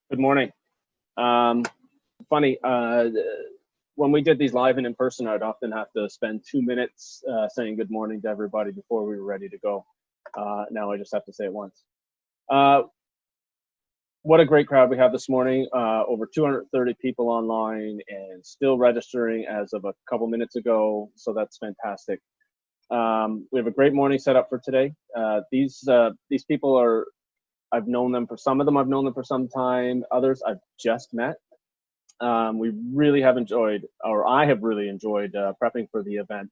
Good morning. Funny, when we did these live and in person, I'd often have to spend 2 minutes saying good morning to everybody before we were ready to go. Now I just have to say it once. What a great crowd we have this morning. Over 230 people online and still registering as of a couple minutes ago, so that's fantastic. We have a great morning set up for today. These people are, I've known them for some of them, I've known them for some time. Others I've just met. We really have enjoyed, or I have really enjoyed prepping for the event.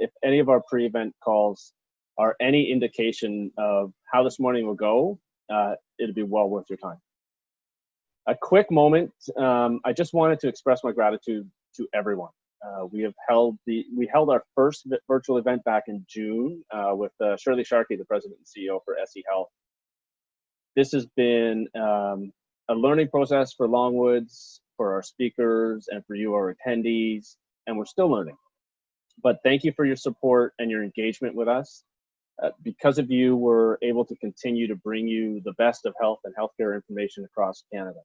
If any of our pre-event calls are any indication of how this morning will go, it'll be well worth your time. A quick moment, I just wanted to express my gratitude to everyone. We held our first virtual event back in June with Shirley Sharkey, the president and CEO for SE Health. This has been a learning process for Longwoods, for our speakers, and for you, our attendees, and we're still learning. But thank you for your support and your engagement with us. Because of you, we're able to continue to bring you the best of health and healthcare information across Canada.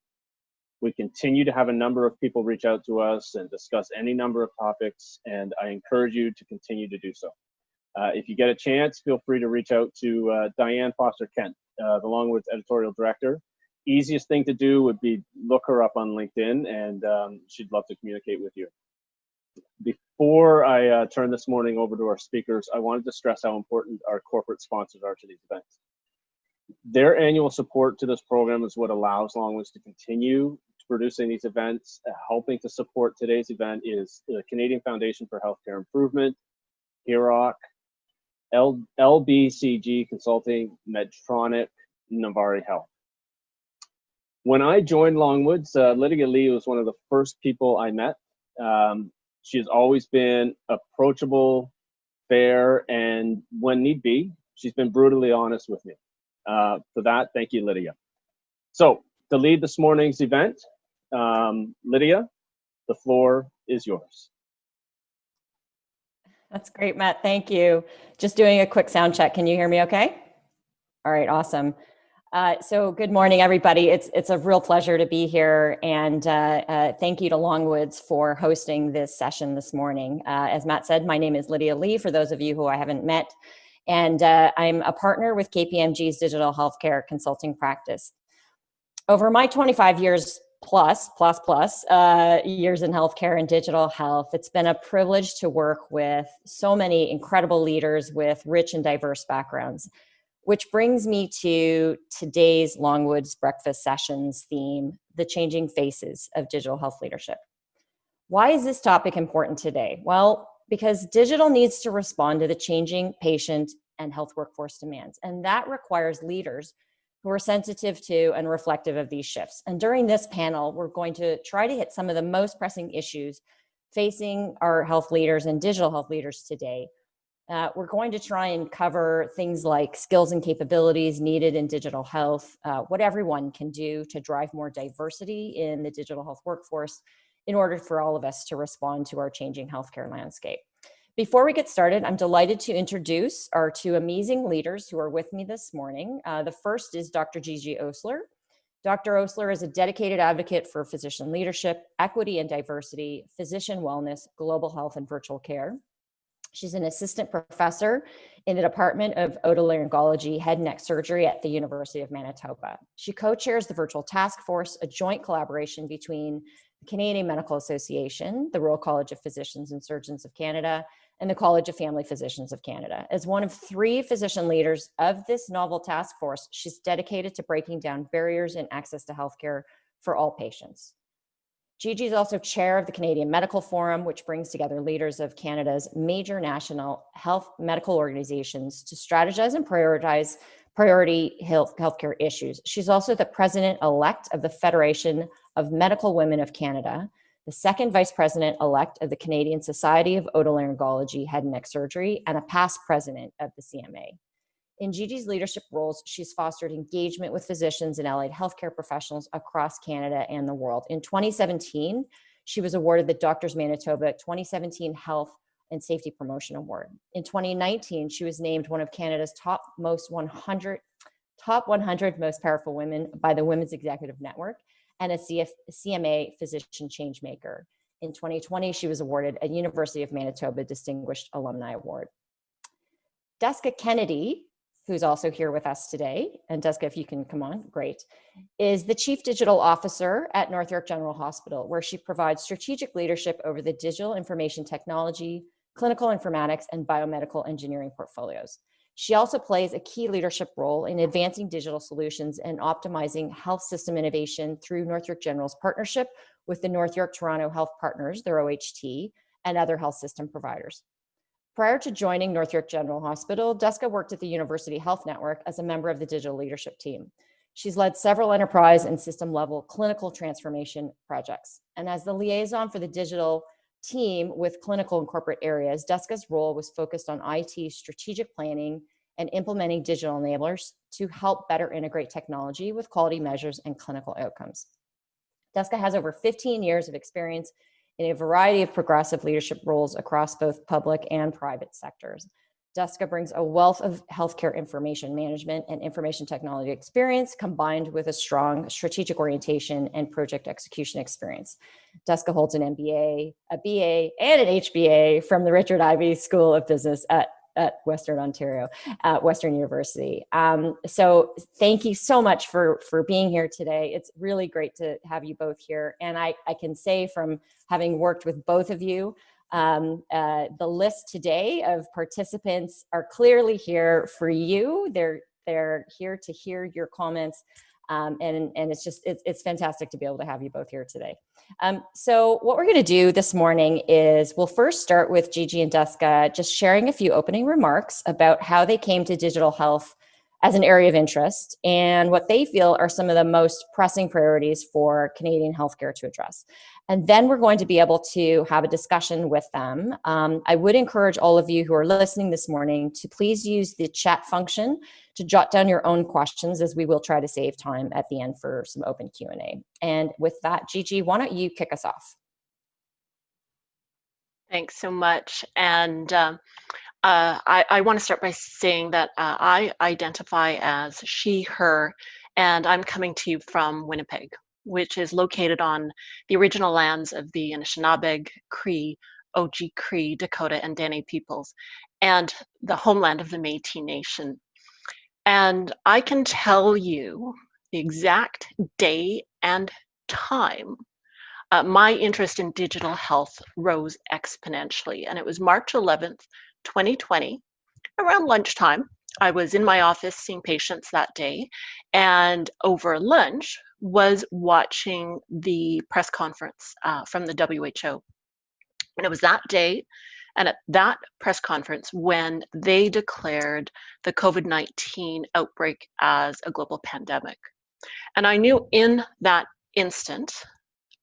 We continue to have a number of people reach out to us and discuss any number of topics, and I encourage you to continue to do so. If you get a chance, feel free to reach out to Diane Foster-Kent, the Longwoods editorial director. Easiest thing to do would be look her up on LinkedIn, and she'd love to communicate with you. Before I turn this morning over to our speakers, I wanted to stress how important our corporate sponsors are to these events. Their annual support to this program is what allows Longwoods to continue producing these events. Helping to support today's event is the Canadian Foundation for Healthcare Improvement, HIROC, LBCG Consulting, Medtronic, Novari Health. When I joined Longwoods, Lydia Lee was one of the first people I met. She has always been approachable, fair, and when need be, she's been brutally honest with me. For that, thank you, Lydia. So, to lead this morning's event, Lydia, the floor is yours. That's great, Matt. Thank you. Just doing a quick sound check. Can you hear me okay? All right, awesome. So good morning, everybody. It's a real pleasure to be here, and thank you to Longwoods for hosting this session this morning. As Matt said, my name is Lydia Lee, for those of you who I haven't met, and I'm a partner with KPMG's digital healthcare consulting practice. Over my 25 years plus years in healthcare and digital health, it's been a privilege to work with so many incredible leaders with rich and diverse backgrounds. Which brings me to today's Longwoods Breakfast Sessions theme, the changing faces of digital health leadership. Why is this topic important today? Well, because digital needs to respond to the changing patient and health workforce demands, and that requires leaders who are sensitive to and reflective of these shifts. And during this panel, we're going to try to hit some of the most pressing issues facing our health leaders and digital health leaders today. We're going to try and cover things like skills and capabilities needed in digital health, what everyone can do to drive more diversity in the digital health workforce in order for all of us to respond to our changing healthcare landscape. Before we get started, I'm delighted to introduce our two amazing leaders who are with me this morning. The first is Dr. Gigi Osler. Dr. Osler is a dedicated advocate for physician leadership, equity and diversity, physician wellness, global health, and virtual care. She's an assistant professor in the Department of Otolaryngology, Head and Neck Surgery at the University of Manitoba. She co-chairs the Virtual Task Force, a joint collaboration between the Canadian Medical Association, the Royal College of Physicians and Surgeons of Canada, and the College of Family Physicians of Canada. As one of 3 physician leaders of this novel task force, she's dedicated to breaking down barriers in access to healthcare for all patients. Gigi is also chair of the Canadian Medical Forum, which brings together leaders of Canada's major national health medical organizations to strategize and prioritize priority healthcare issues. She's also the president-elect of the Federation of Medical Women of Canada, the second vice president-elect of the Canadian Society of Otolaryngology, Head and Neck Surgery, and a past president of the CMA. In Gigi's leadership roles, she's fostered engagement with physicians and allied healthcare professionals across Canada and the world. In 2017, she was awarded the Doctors Manitoba 2017 Health and Safety Promotion Award. In 2019, she was named one of Canada's top Top 100 Most Powerful Women by the Women's Executive Network, and a CMA Physician Changemaker. In 2020, she was awarded a University of Manitoba Distinguished Alumni Award. Duska Kennedy, who's also here with us today, and Duska, if you can come on, great, is the Chief Digital Officer at North York General Hospital, where she provides strategic leadership over the digital information technology, clinical informatics, and biomedical engineering portfolios. She also plays a key leadership role in advancing digital solutions and optimizing health system innovation through North York General's partnership with the North York Toronto Health Partners, their OHT, and other health system providers. Prior to joining North York General Hospital, Duska worked at the University Health Network as a member of the digital leadership team. She's led several enterprise and system level clinical transformation projects. And as the liaison for the digital team with clinical and corporate areas, Duska's role was focused on IT strategic planning and implementing digital enablers to help better integrate technology with quality measures and clinical outcomes. Duska has over 15 years of experience in a variety of progressive leadership roles across both public and private sectors. Duska brings a wealth of healthcare information management and information technology experience combined with a strong strategic orientation and project execution experience. Duska holds an MBA, a BA, and an HBA from the Richard Ivey School of Business at Western Ontario, at Western University. So thank you so much for being here today. It's really great to have you both here. And I can say from having worked with both of you, the list today of participants are clearly here for you. They're here to hear your comments. And it's fantastic to be able to have you both here today. So what we're going to do this morning is we'll first start with Gigi and Duska just sharing a few opening remarks about how they came to digital health as an area of interest and what they feel are some of the most pressing priorities for Canadian healthcare to address. And then we're going to be able to have a discussion with them. I would encourage all of you who are listening this morning to please use the chat function to jot down your own questions, as we will try to save time at the end for some open Q&A. And with that, Gigi, why don't you kick us off? Thanks so much. And I want to start by saying that I identify as she, her, and I'm coming to you from Winnipeg, which is located on the original lands of the Anishinaabe, Cree, Oji-Cree, Dakota, and Dene peoples, and the homeland of the Métis Nation. And I can tell you the exact day and time my interest in digital health rose exponentially. And it was March 11th, 2020, around lunchtime. I was in my office seeing patients that day, and over lunch was watching the press conference from the WHO. And it was that day and at that press conference when they declared the COVID-19 outbreak as a global pandemic. And I knew in that instant,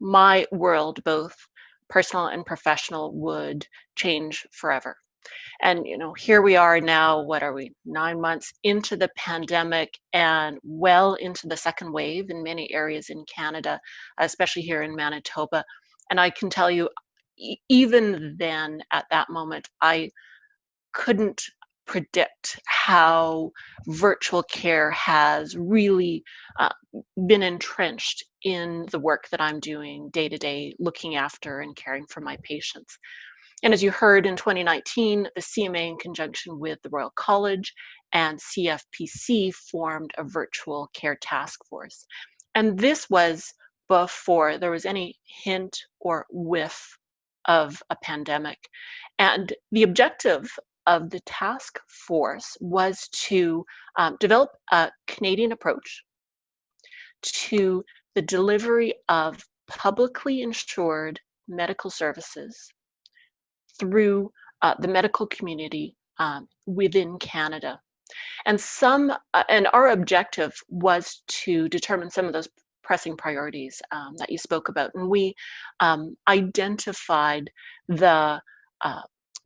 my world, both personal and professional, would change forever. And here we are now, what are we, 9 months into the pandemic and well into the second wave in many areas in Canada, especially here in Manitoba. And I can tell you, even then, at that moment, I couldn't predict how virtual care has really been entrenched in the work that I'm doing day to day, looking after and caring for my patients. And as you heard, in 2019, the CMA, in conjunction with the Royal College and CFPC, formed a virtual care task force. And this was before there was any hint or whiff of a pandemic. And the objective of the task force was to develop a Canadian approach to the delivery of publicly insured medical services through the medical community within Canada. And our objective was to determine some of those pressing priorities that you spoke about. And we identified the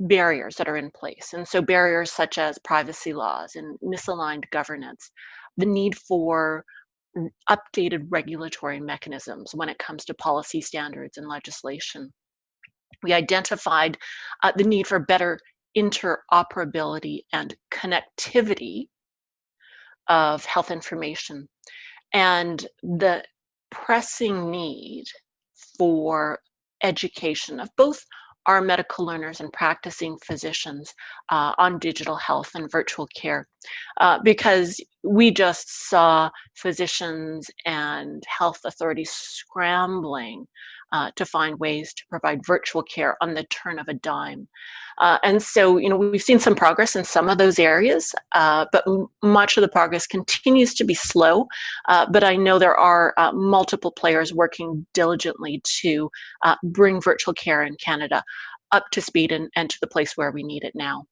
barriers that are in place. And so barriers such as privacy laws and misaligned governance, the need for updated regulatory mechanisms when it comes to policy standards and legislation. We identified the need for better interoperability and connectivity of health information and the pressing need for education of both our medical learners and practicing physicians on digital health and virtual care, because we just saw physicians and health authorities scrambling to find ways to provide virtual care on the turn of a dime. And so, we've seen some progress in some of those areas, but much of the progress continues to be slow. But I know there are multiple players working diligently to bring virtual care in Canada up to speed and to the place where we need it now.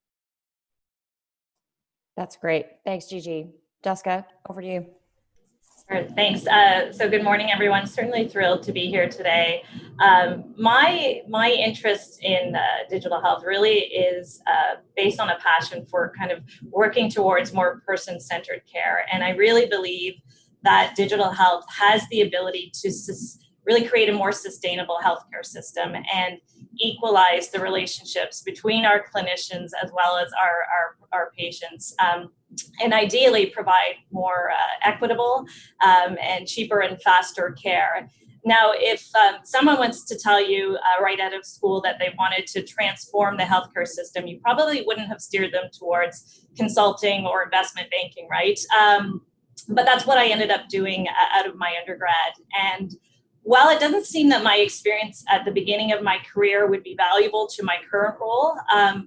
That's great. Thanks, Gigi. Duska, over to you. Sure, thanks. So good morning, everyone. Certainly thrilled to be here today. My interest in digital health really is based on a passion for kind of working towards more person-centered care. And I really believe that digital health has the ability to really create a more sustainable healthcare system and equalize the relationships between our clinicians as well as our patients, and ideally provide more equitable and cheaper and faster care. Now, if someone wants to tell you right out of school that they wanted to transform the healthcare system, you probably wouldn't have steered them towards consulting or investment banking, right? But that's what I ended up doing out of my undergrad. And while it doesn't seem that my experience at the beginning of my career would be valuable to my current role,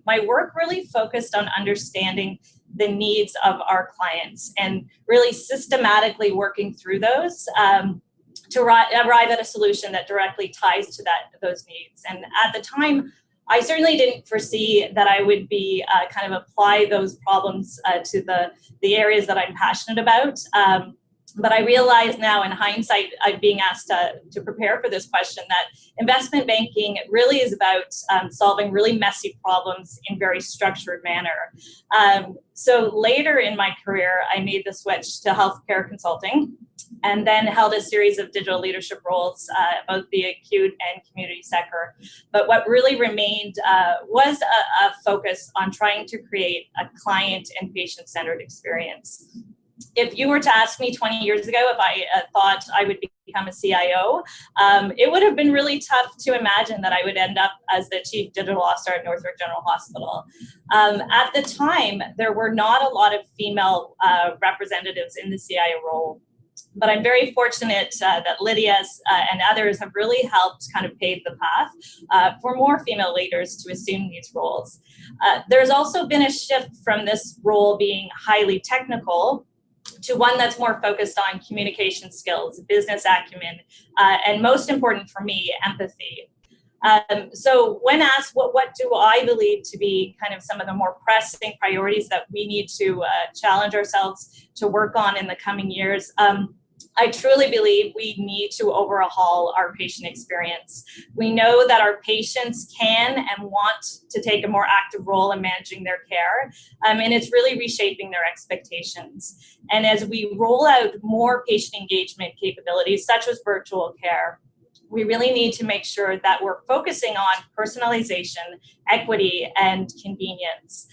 my work really focused on understanding the needs of our clients and really systematically working through those to arrive at a solution that directly ties to those needs. And at the time, I certainly didn't foresee that I would be kind of apply those problems to the areas that I'm passionate about. But I realize now in hindsight, I'm being asked to prepare for this question, that investment banking really is about solving really messy problems in very structured manner. So later in my career, I made the switch to healthcare consulting and then held a series of digital leadership roles, both the acute and community sector. But what really remained was a focus on trying to create a client and patient-centered experience. If you were to ask me 20 years ago if I thought I would become a CIO, it would have been really tough to imagine that I would end up as the Chief Digital Officer at Northwick General Hospital. At the time, there were not a lot of female representatives in the CIO role. But I'm very fortunate that Lydia and others have really helped kind of pave the path for more female leaders to assume these roles. There's also been a shift from this role being highly technical to one that's more focused on communication skills, business acumen, and most important for me, empathy. So when asked what do I believe to be kind of some of the more pressing priorities that we need to challenge ourselves to work on in the coming years, I truly believe we need to overhaul our patient experience. We know that our patients can and want to take a more active role in managing their care, and it's really reshaping their expectations. And as we roll out more patient engagement capabilities, such as virtual care, we really need to make sure that we're focusing on personalization, equity, and convenience.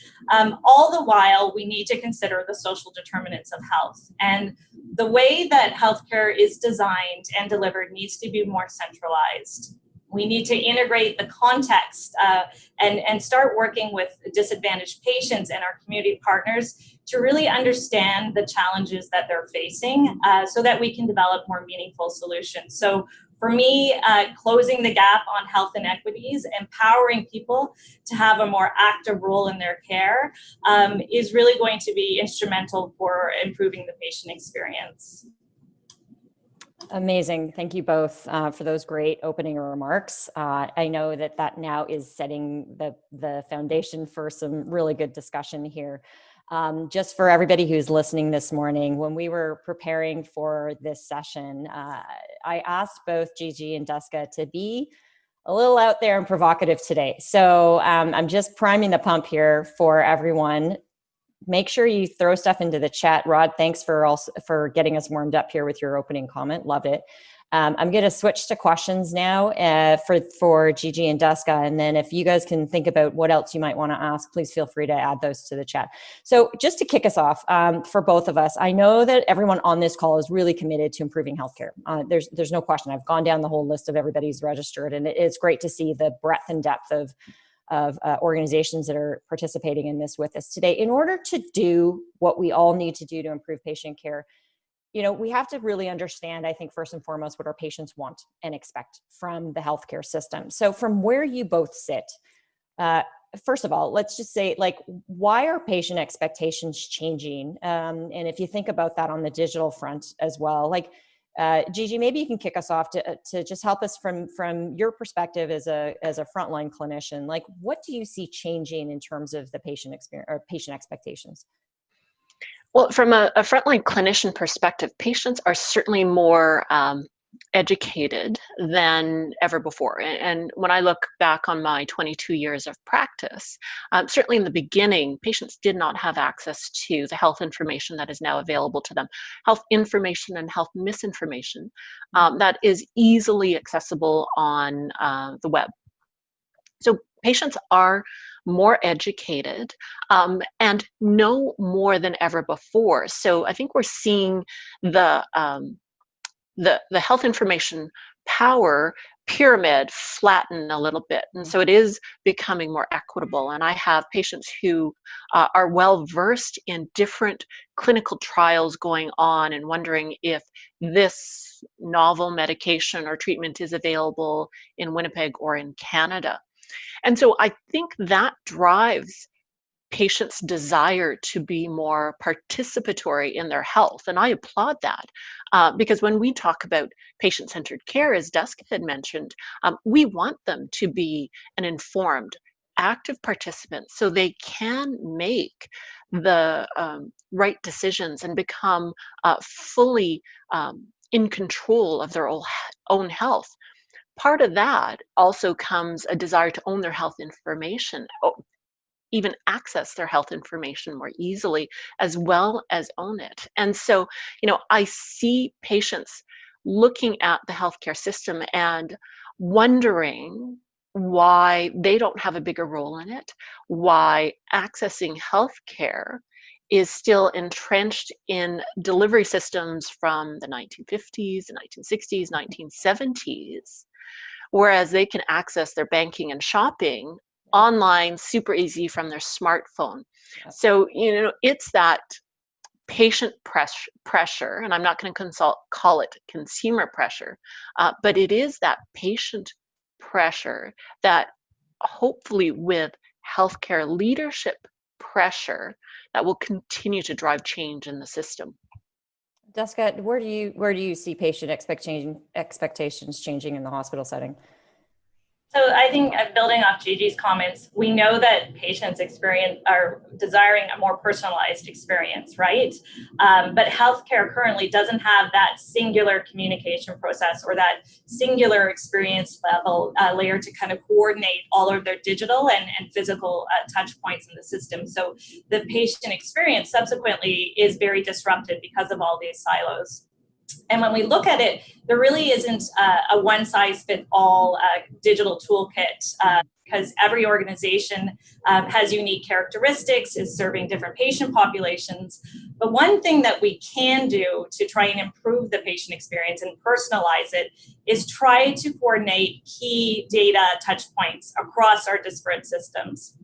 All the while, we need to consider the social determinants of health. And the way that healthcare is designed and delivered needs to be more centralized. We need to integrate the context and start working with disadvantaged patients and our community partners to really understand the challenges that they're facing so that we can develop more meaningful solutions. So for me, closing the gap on health inequities, empowering people to have a more active role in their care is really going to be instrumental for improving the patient experience. Amazing. Thank you both for those great opening remarks. I know that now is setting the foundation for some really good discussion here. Just for everybody who's listening this morning, when we were preparing for this session, I asked both Gigi and Duska to be a little out there and provocative today. So I'm just priming the pump here for everyone. Make sure you throw stuff into the chat. Rod, thanks for getting us warmed up here with your opening comment. Love it. I'm going to switch to questions now for Gigi and Duska. And then if you guys can think about what else you might want to ask, please feel free to add those to the chat. So just to kick us off, for both of us, I know that everyone on this call is really committed to improving healthcare. There's no question. I've gone down the whole list of everybody's registered, and it's great to see the breadth and depth of organizations that are participating in this with us today. In order to do what we all need to do to improve patient care, we have to really understand, I think, first and foremost, what our patients want and expect from the healthcare system. So from where you both sit, first of all, let's just say, why are patient expectations changing? And if you think about that on the digital front as well, Gigi, maybe you can kick us off to just help us from your perspective as a frontline clinician. What do you see changing in terms of the patient experience or patient expectations? Well, from a frontline clinician perspective, patients are certainly more educated than ever before. And when I look back on my 22 years of practice, certainly in the beginning, patients did not have access to the health information that is now available to them. Health information and health misinformation that is easily accessible on the web. So patients are more educated and know more than ever before. So I think we're seeing the health information power pyramid flatten a little bit. And so it is becoming more equitable. And I have patients who are well versed in different clinical trials going on and wondering if this novel medication or treatment is available in Winnipeg or in Canada. And so I think that drives patients' desire to be more participatory in their health. And I applaud that because when we talk about patient-centered care, as Duska had mentioned, we want them to be an informed, active participant so they can make the right decisions and become fully in control of their own health. Part of that also comes a desire to own their health information, even access their health information more easily, as well as own it. And so, I see patients looking at the healthcare system and wondering why they don't have a bigger role in it, why accessing healthcare is still entrenched in delivery systems from the 1950s, the 1960s, 1970s. Whereas they can access their banking and shopping online super easy from their smartphone. So, it's that patient pressure, and I'm not going to call it consumer pressure, but it is that patient pressure that hopefully with healthcare leadership pressure that will continue to drive change in the system. Duska, where do you see patient expectations changing in the hospital setting? So I think building off Gigi's comments, we know that patients are desiring a more personalized experience, right? But healthcare currently doesn't have that singular communication process or that singular experience level layer to kind of coordinate all of their digital and physical touch points in the system. So the patient experience subsequently is very disrupted because of all these silos. And when we look at it, there really isn't a one-size-fits-all digital toolkit because every organization has unique characteristics, is serving different patient populations. But one thing that we can do to try and improve the patient experience and personalize it is try to coordinate key data touch points across our disparate systems.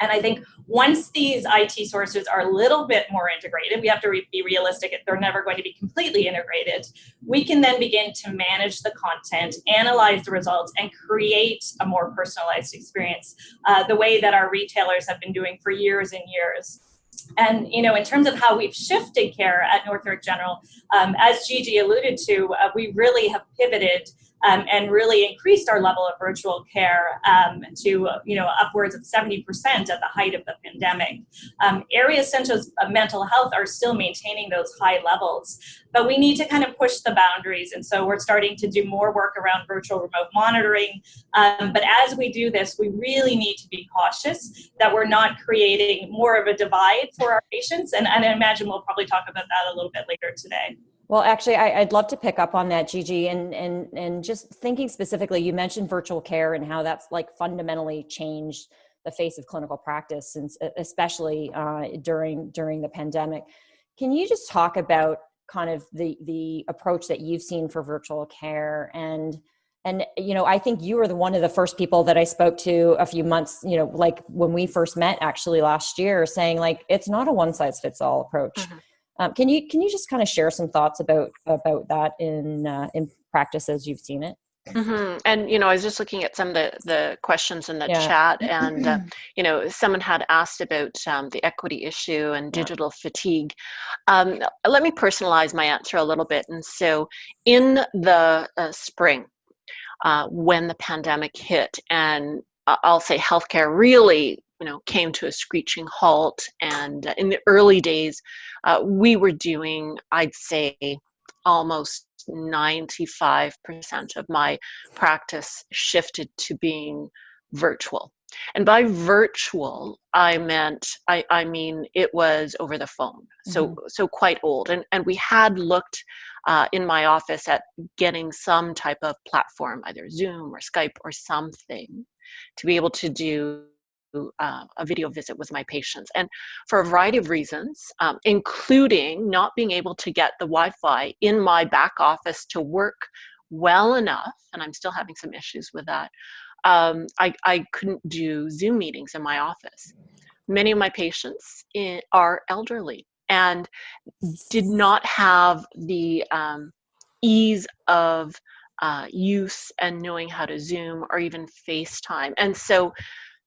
And I think once these IT sources are a little bit more integrated, we have to be realistic, they're never going to be completely integrated. We can then begin to manage the content, analyze the results, and create a more personalized experience, the way that our retailers have been doing for years and years. And, in terms of how we've shifted care at Northrick General, as Gigi alluded to, we really have pivoted and really increased our level of virtual care to upwards of 70% at the height of the pandemic. Areas such as mental health are still maintaining those high levels, but we need to kind of push the boundaries. And so we're starting to do more work around virtual remote monitoring. But as we do this, we really need to be cautious that we're not creating more of a divide for our patients. And I imagine we'll probably talk about that a little bit later today. Well, actually, I'd love to pick up on that, Gigi, and just thinking specifically, you mentioned virtual care and how that's like fundamentally changed the face of clinical practice, since especially during the pandemic. Can you just talk about kind of the approach that you've seen for virtual care? And you know, I think you were one of the first people that I spoke to a few months, you know, like when we first met actually last year, saying like it's not a one size fits all approach. Mm-hmm. Can you just kind of share some thoughts about that in practice as you've seen it? Mm-hmm. And, you know, I was just looking at some of the questions in the Yeah. chat, and, you know, someone had asked about the equity issue and Yeah. digital fatigue. Let me personalize my answer a little bit. And so in the spring, when the pandemic hit, and I'll say healthcare really, you know, came to a screeching halt. And in the early days, we were doing, I'd say, almost 95% of my practice shifted to being virtual. And by virtual, I mean it was over the phone. So quite old. And we had looked in my office at getting some type of platform, either Zoom or Skype or something, to be able to do a video visit with my patients. And for a variety of reasons, including not being able to get the Wi-Fi in my back office to work well enough, and I'm still having some issues with that, I couldn't do Zoom meetings in my office. Many of my patients are elderly and did not have the ease of use and knowing how to Zoom or even FaceTime. And so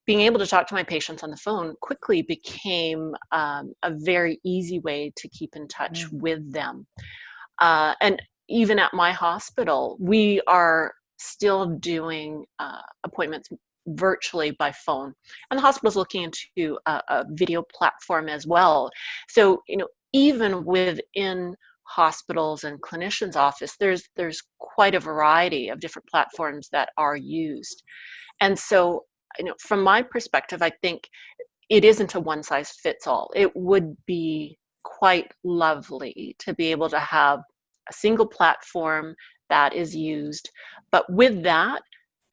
being able to talk to my patients on the phone quickly became a very easy way to keep in touch with them. And even at my hospital, we are still doing appointments virtually by phone. And the hospital's looking into a video platform as well. So, you know, even within hospitals and clinicians' office, there's quite a variety of different platforms that are used. And so, you know, from my perspective, I think it isn't a one size fits all. It would be quite lovely to be able to have a single platform that is used, but with that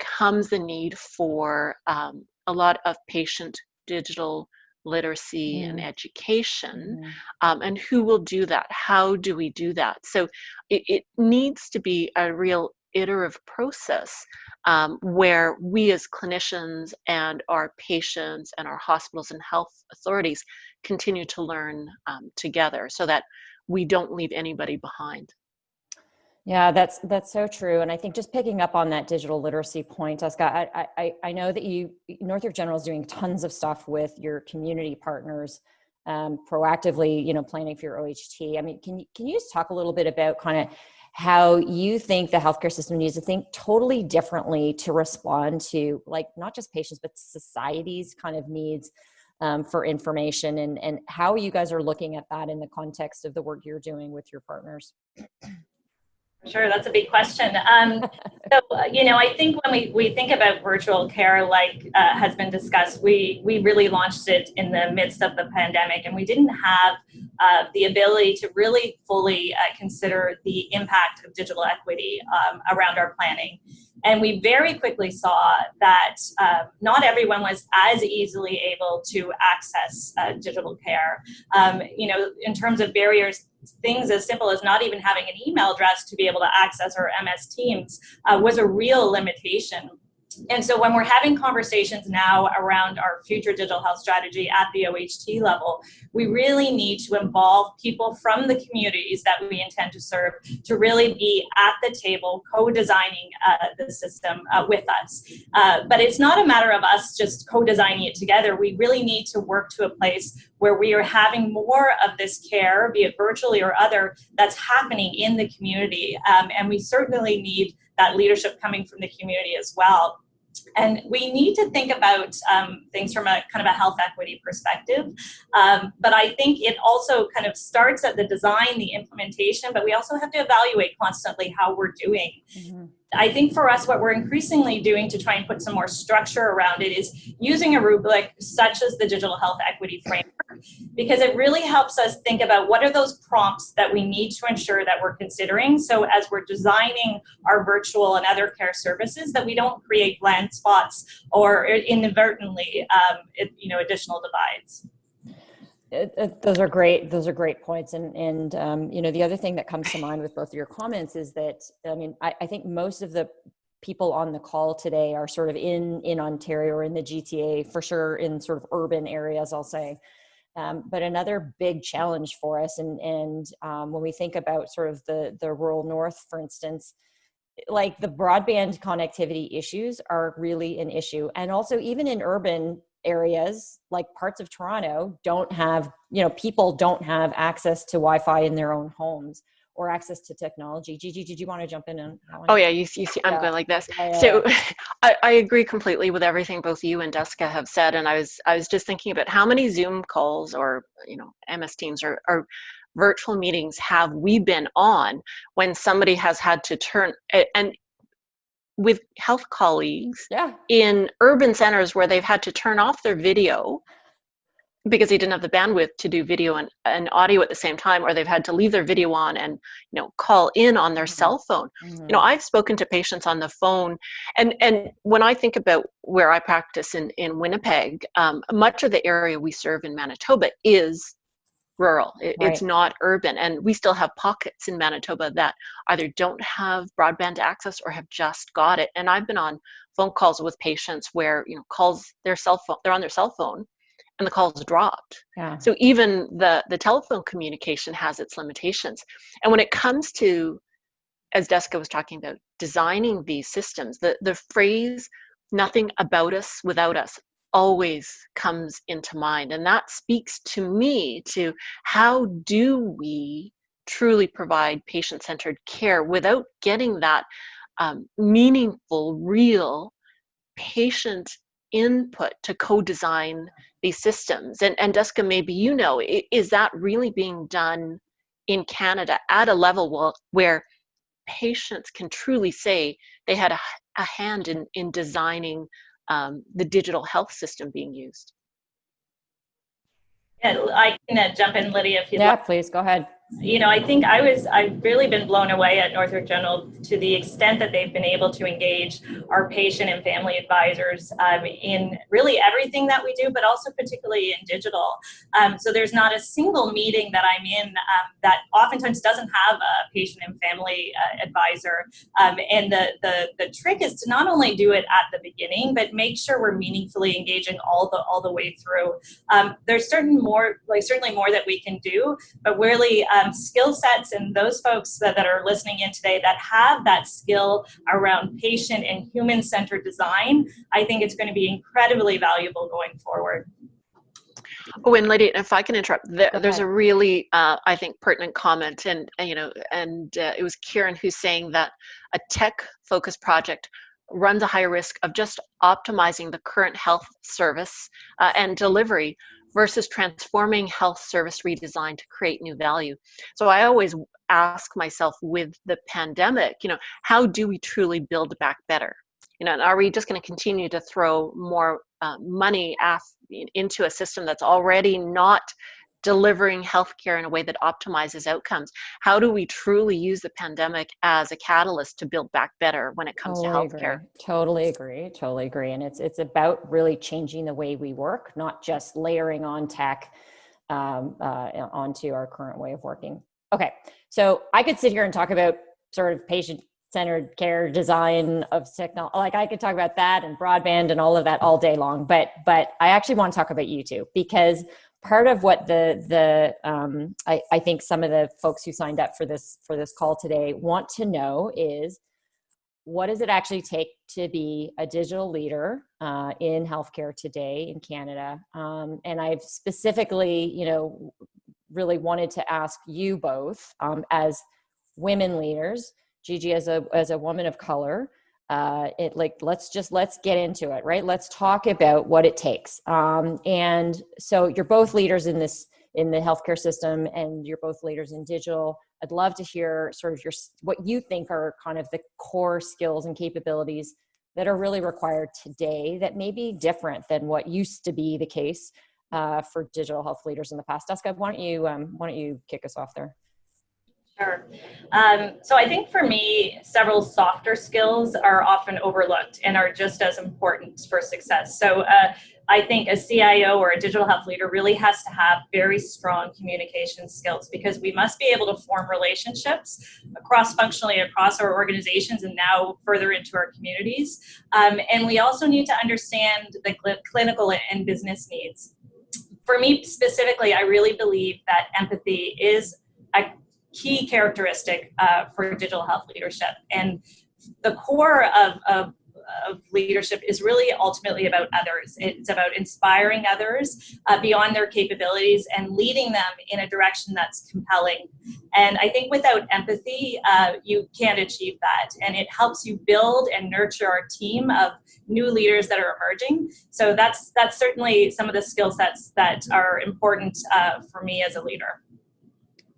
comes the need for a lot of patient digital literacy and education. And who will do that? How do we do that? So it needs to be a real iterative process where we as clinicians and our patients and our hospitals and health authorities continue to learn together so that we don't leave anybody behind. Yeah, that's so true. And I think just picking up on that digital literacy point, Duska, I know that Northrop General is doing tons of stuff with your community partners, proactively, you know, planning for your OHT. I mean, can you just talk a little bit about kind of how you think the healthcare system needs to think totally differently to respond to, like, not just patients, but society's kind of needs for information, and how you guys are looking at that in the context of the work you're doing with your partners? Sure, that's a big question. So, you know, I think when we think about virtual care, like has been discussed, we really launched it in the midst of the pandemic, and we didn't have the ability to really fully consider the impact of digital equity around our planning. And we very quickly saw that not everyone was as easily able to access digital care. You know, in terms of barriers, things as simple as not even having an email address to be able to access our MS Teams was a real limitation. And so when we're having conversations now around our future digital health strategy at the OHT level, we really need to involve people from the communities that we intend to serve to really be at the table co-designing the system with us. But it's not a matter of us just co-designing it together. We really need to work to a place where we are having more of this care, be it virtually or other, that's happening in the community. And we certainly need that leadership coming from the community as well. And we need to think about things from a kind of a health equity perspective. But I think it also kind of starts at the design, the implementation, but we also have to evaluate constantly how we're doing. I think for us, what we're increasingly doing to try and put some more structure around it is using a rubric such as the Digital Health Equity Framework, because it really helps us think about what are those prompts that we need to ensure that we're considering. So as we're designing our virtual and other care services, that we don't create blind spots or inadvertently, additional divides. Those are great. Those are great points. And the other thing that comes to mind with both of your comments is that, I think most of the people on the call today are sort of in Ontario or in the GTA, for sure, in sort of urban areas, I'll say. But another big challenge for us, and when we think about sort of the rural north, for instance, like the broadband connectivity issues are really an issue. And also even in urban areas, like parts of Toronto don't have, people don't have access to Wi-Fi in their own homes or access to technology. Gigi, did you want to jump in on that one? Oh yeah, you see, I'm going like this. So I agree completely with everything both you and Duska have said. And I was just thinking about how many Zoom calls or, MS Teams or virtual meetings have we been on when somebody has had to turn, and with health colleagues in urban centers where they've had to turn off their video because they didn't have the bandwidth to do video and audio at the same time, or they've had to leave their video on and call in on their cell phone. I've spoken to patients on the phone, and when I think about where I practice in Winnipeg, much of the area we serve in Manitoba is rural. It's not urban, and we still have pockets in Manitoba that either don't have broadband access or have just got it. And I've been on phone calls with patients where they're on their cell phone and the call's dropped. So even the telephone communication has its limitations. And when it comes to, as Duska was talking about, designing these systems, the phrase "nothing about us without us" always comes into mind. And that speaks to me to how do we truly provide patient-centered care without getting that meaningful, real patient input to co-design these systems. And Duska, maybe is that really being done in Canada at a level where patients can truly say they had a hand in designing the digital health system being used? Yeah, I can jump in, Lydia, if you'd like. Yeah, please, go ahead. I think I've really been blown away at Northwick General to the extent that they've been able to engage our patient and family advisors in really everything that we do, but also particularly in digital. So there's not a single meeting that I'm in that oftentimes doesn't have a patient and family advisor. And the trick is to not only do it at the beginning, but make sure we're meaningfully engaging all the way through. There's certainly more that we can do, but really skill sets and those folks that are listening in today that have that skill around patient and human-centered design, I think it's going to be incredibly valuable going forward. Oh, and Lydia, if I can interrupt, there's a really, I think, pertinent comment, and it was Kieran who's saying that a tech-focused project runs a higher risk of just optimizing the current health service and delivery versus transforming health service redesign to create new value. So I always ask myself, with the pandemic, how do we truly build back better? And are we just going to continue to throw more money into a system that's already not delivering healthcare in a way that optimizes outcomes? How do we truly use the pandemic as a catalyst to build back better when it comes to healthcare? Totally agree. And it's about really changing the way we work, not just layering on tech onto our current way of working. Okay, so I could sit here and talk about sort of patient-centered care design of technology. Like I could talk about that and broadband and all of that all day long, but I actually want to talk about you two, because part of what I think some of the folks who signed up for this call today want to know is, what does it actually take to be a digital leader in healthcare today in Canada? And I've specifically, really wanted to ask you both as women leaders, Gigi as a woman of color. Let's get into it, right? Let's talk about what it takes. And so you're both leaders in this in the healthcare system, and you're both leaders in digital. I'd love to hear sort of what you think are kind of the core skills and capabilities that are really required today that may be different than what used to be the case for digital health leaders in the past. Duska, why don't you kick us off there? Sure. So I think for me, several softer skills are often overlooked and are just as important for success. So I think a CIO or a digital health leader really has to have very strong communication skills, because we must be able to form relationships cross-functionally across our organizations and now further into our communities. And we also need to understand the clinical and business needs. For me specifically, I really believe that empathy is a key characteristic for digital health leadership. And the core of leadership is really ultimately about others. It's about inspiring others beyond their capabilities and leading them in a direction that's compelling. And I think without empathy, you can't achieve that. And it helps you build and nurture a team of new leaders that are emerging. So that's certainly some of the skill sets that are important for me as a leader.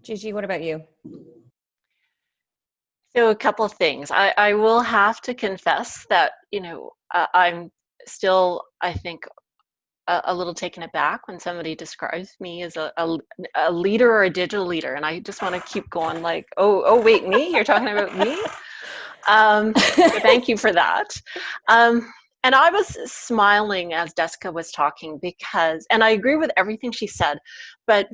Gigi, what about you? So a couple of things. I will have to confess that, I'm still, I think, a little taken aback when somebody describes me as a leader or a digital leader. And I just want to keep going like, oh, wait, me? You're talking about me? So thank you for that. And I was smiling as Duska was talking because, and I agree with everything she said, but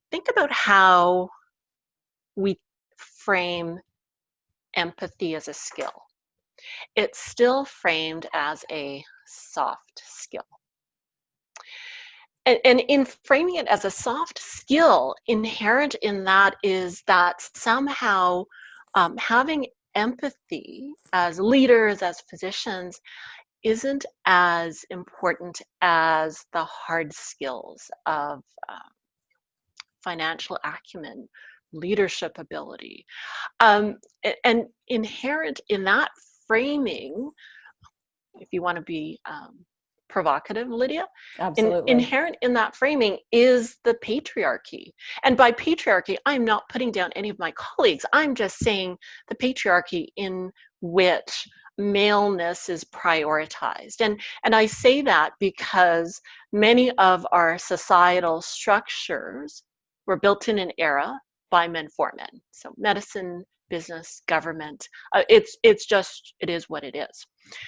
think about how we frame empathy as a skill. It's still framed as a soft skill. And in framing it as a soft skill, inherent in that is that somehow having empathy as leaders, as physicians, isn't as important as the hard skills of financial acumen, leadership ability. And inherent in that framing, if you want to be provocative, Lydia, Absolutely. inherent in that framing is the patriarchy. And by patriarchy, I'm not putting down any of my colleagues. I'm just saying the patriarchy in which maleness is prioritized. And I say that because many of our societal structures were built in an era by men for men. So medicine, business, government, it is what it is.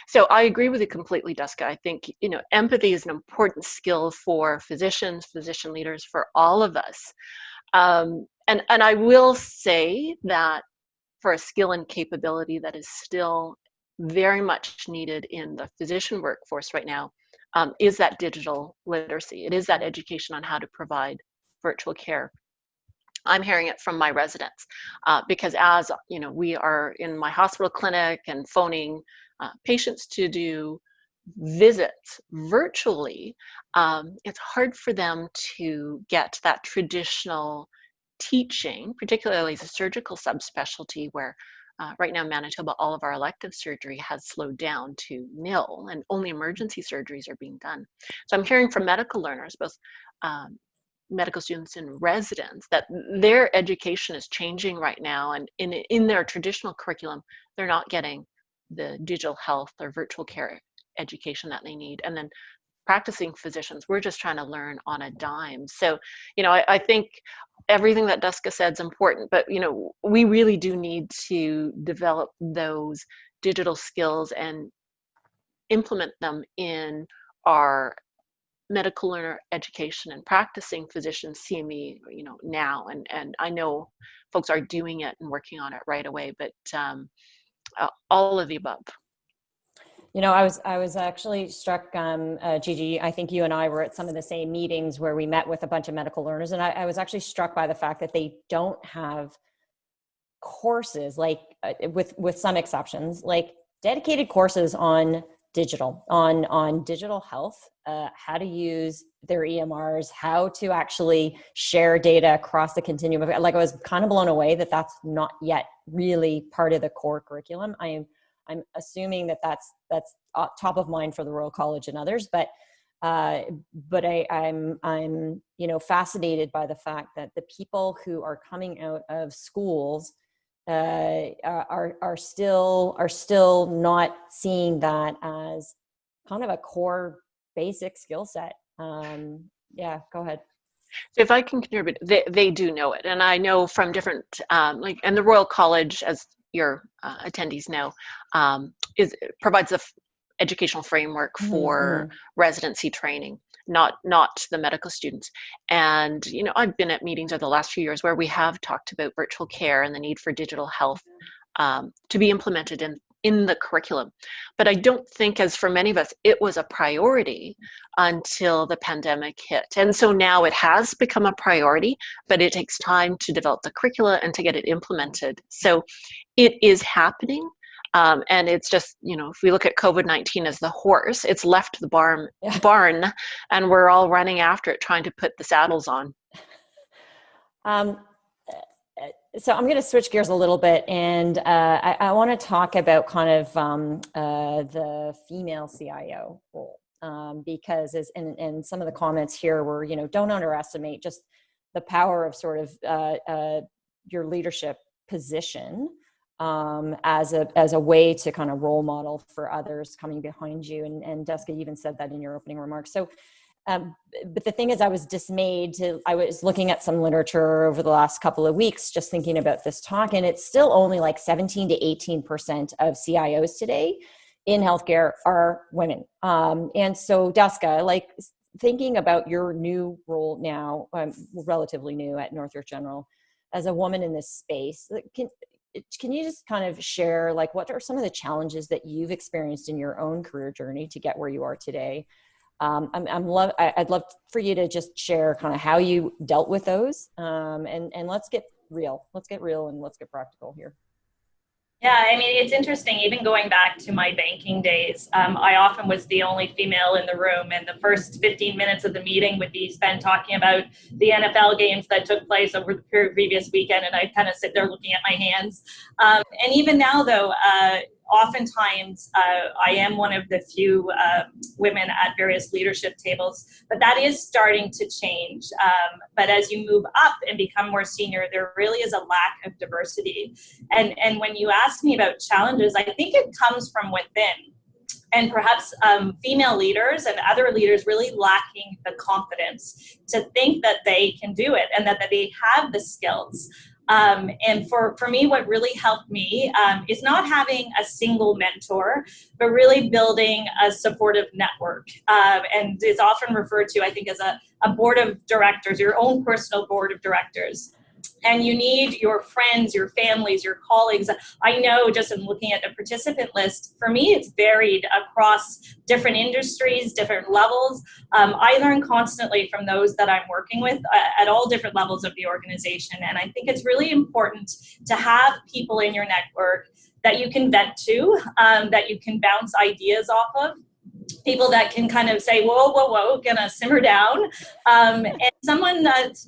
So I agree with you completely, Duska. I think, empathy is an important skill for physicians, physician leaders, for all of us. And I will say that for a skill and capability that is still very much needed in the physician workforce right now, is that digital literacy. It is that education on how to provide virtual care. I'm hearing it from my residents because as we are in my hospital clinic and phoning patients to do visits virtually, it's hard for them to get that traditional teaching, particularly the surgical subspecialty where right now in Manitoba, all of our elective surgery has slowed down to nil and only emergency surgeries are being done. So I'm hearing from medical learners, both medical students and residents, that their education is changing right now, and in their traditional curriculum they're not getting the digital health or virtual care education that they need. And then practicing physicians, we're just trying to learn on a dime. So I think everything that Duska said is important, but we really do need to develop those digital skills and implement them in our medical learner education and practicing physicians, CME, now. And I know folks are doing it and working on it right away, but all of the above. I was actually struck, Gigi, I think you and I were at some of the same meetings where we met with a bunch of medical learners, and I was actually struck by the fact that they don't have courses, like with some exceptions, like dedicated courses on digital, on digital health, how to use their EMRs, how to actually share data across the continuum. Like, I was kind of blown away that that's not yet really part of the core curriculum. I'm assuming that that's top of mind for the Royal College and others, but But I'm fascinated by the fact that the people who are coming out of schools are still not seeing that as kind of a core basic skill set. Yeah, go ahead. So if I can contribute, they do know it. And I know from different, and the Royal College, as your attendees know, provides the educational framework for residency training, not the medical students. And, I've been at meetings over the last few years where we have talked about virtual care and the need for digital health to be implemented in the curriculum. But I don't think, as for many of us, it was a priority until the pandemic hit. And so now it has become a priority, but it takes time to develop the curricula and to get it implemented. So it is happening. And it's just, if we look at COVID-19 as the horse, it's left the barn, and we're all running after it, trying to put the saddles on. So I'm going to switch gears a little bit, and I want to talk about kind of the female CIO role, because and some of the comments here were, don't underestimate just the power of sort of your leadership position as a way to kind of role model for others coming behind you. And Duska even said that in your opening remarks. So. But the thing is, I was dismayed. I was looking at some literature over the last couple of weeks, just thinking about this talk, and it's still only like 17 to 18% of CIOs today in healthcare are women. And so, Duska, like thinking about your new role now, relatively new at Northridge General, as a woman in this space, can you just kind of share, like, what are some of the challenges that you've experienced in your own career journey to get where you are today? I'd love for you to just share kind of how you dealt with those, and let's get real. Let's get real and let's get practical here. Yeah, I mean, it's interesting, even going back to my banking days, I often was the only female in the room, and the first 15 minutes of the meeting would be spent talking about the NFL games that took place over the previous weekend, and I'd kind of sit there looking at my hands. And even now, though, oftentimes I am one of the few women at various leadership tables, but that is starting to change. But as you move up and become more senior, there really is a lack of diversity. And when you ask me about challenges, I think it comes from within. And perhaps female leaders and other leaders really lacking the confidence to think that they can do it and that they have the skills. And for me, what really helped me is not having a single mentor, but really building a supportive network. And it's often referred to, I think, as a board of directors, your own personal board of directors. And you need your friends, your families, your colleagues. I know, just in looking at the participant list, for me, it's varied across different industries, different levels. I learn constantly from those that I'm working with at all different levels of the organization. And I think it's really important to have people in your network that you can vent to, that you can bounce ideas off of. People that can kind of say, whoa, gonna simmer down. And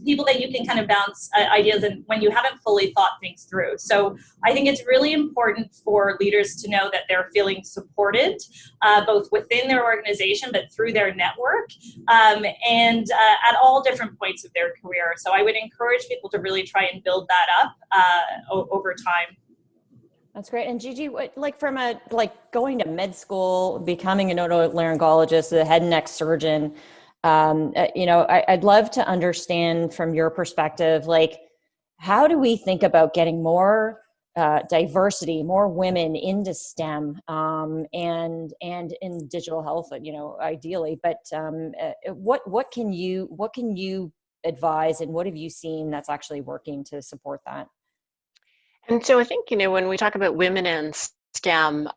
people that you can kind of bounce ideas and when you haven't fully thought things through. So I think it's really important for leaders to know that they're feeling supported, both within their organization, but through their network, and at all different points of their career. So I would encourage people to really try and build that up over time. That's great. And Gigi, going to med school, becoming an otolaryngologist, a head and neck surgeon, I'd love to understand from your perspective, like, how do we think about getting more diversity, more women into STEM, and in digital health, ideally, but what can you advise, and what have you seen that's actually working to support that? And so I think, when we talk about women in STEM,